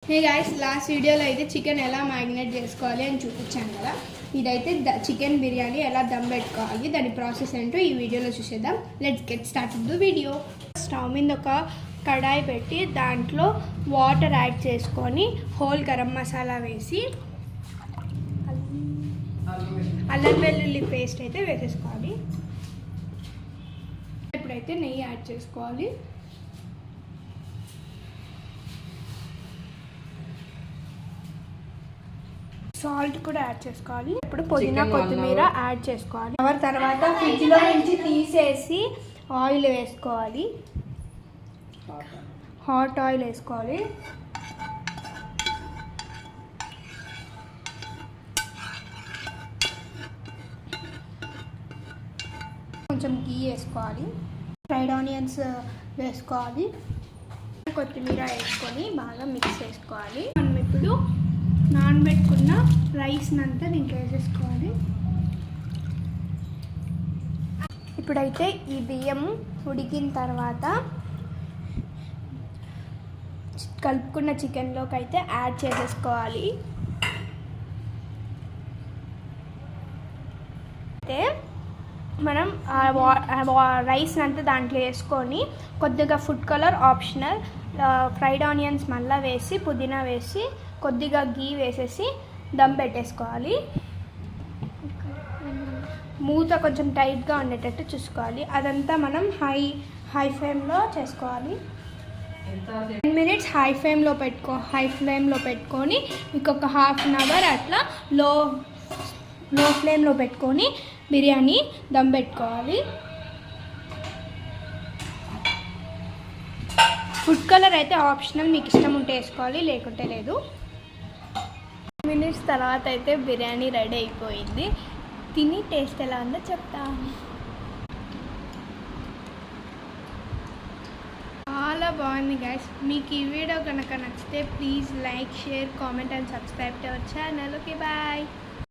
Hey guys, last వీడియోలో అయితే chicken ఎలా మ్యారినేట్ చేసుకోవాలి అని చూపించాను కదా. ఇదైతే చికెన్ బిర్యానీ ఎలా దమ్ పెట్టుకోవాలి, దాని ప్రాసెస్ ఏంటో ఈ వీడియోలో చూసేద్దాం. Let's get start with the video. Stove మీద ఒక కడాయి పెట్టి దాంట్లో వాటర్ యాడ్ చేసుకొని హోల్ గరం మసాలా వేసి అల్లం వెల్లుల్లి పేస్ట్ అయితే వేసేసుకోవాలి. ఇప్పుడైతే నెయ్యి యాడ్ చేసుకోవాలి. సాల్ట్ కూడా యాడ్ చేసుకోవాలి. ఇప్పుడు పుదీనా కొత్తిమీర యాడ్ చేసుకోవాలి. తర్వాత ఫ్రిడ్జ్లో నుంచి తీసేసి ఆయిల్ వేసుకోవాలి. హాట్ ఆయిల్ వేసుకోవాలి. కొంచెం గీ వేసుకోవాలి. ఫ్రైడ్ ఆనియన్స్ వేసుకోవాలి. కొత్తిమీర వేసుకొని బాగా మిక్స్ చేసుకోవాలి. మనం ఇప్పుడు నానబెట్టుకున్న రైస్ని అంతా దీంట్లో వేసేసుకోవాలి. ఇప్పుడైతే ఈ బియ్యం ఉడికిన తర్వాత కలుపుకున్న చికెన్లోకి అయితే యాడ్ చేసేసుకోవాలి. అయితే మనం రైస్ని అంతా దాంట్లో వేసుకొని కొద్దిగా food colour optional, fried onions మళ్ళీ వేసి పుదీనా వేసి కొద్దిగా గీ వేసేసి దమ్ పెట్టేసుకోవాలి. మూత కొంచెం టైట్గా ఉండేటట్టు చూసుకోవాలి. అదంతా మనం హై ఫ్లేమ్లో చేసుకోవాలి. 10 minutes హై ఫ్లేమ్లో పెట్టుకొని ఇంకొక ½ an hour అట్లా లో ఫ్లేమ్లో పెట్టుకొని బిర్యానీ దమ్ పెట్టుకోవాలి. ఫుడ్ కలర్ అయితే ఆప్షనల్, మీకు ఇష్టం ఉంటే వేసుకోవాలి, లేకుంటే లేదు. మినిట్స్ తర్వాత అయితే బిర్యానీ రెడీ అయిపోయింది. తిని టేస్ట్ ఎలా ఉందో చెప్తా. చాలా బాగుంది గైస్. మీకు ఈ వీడియో కనుక నచ్చితే please like, share, comment and subscribe to our channel. Okay, bye.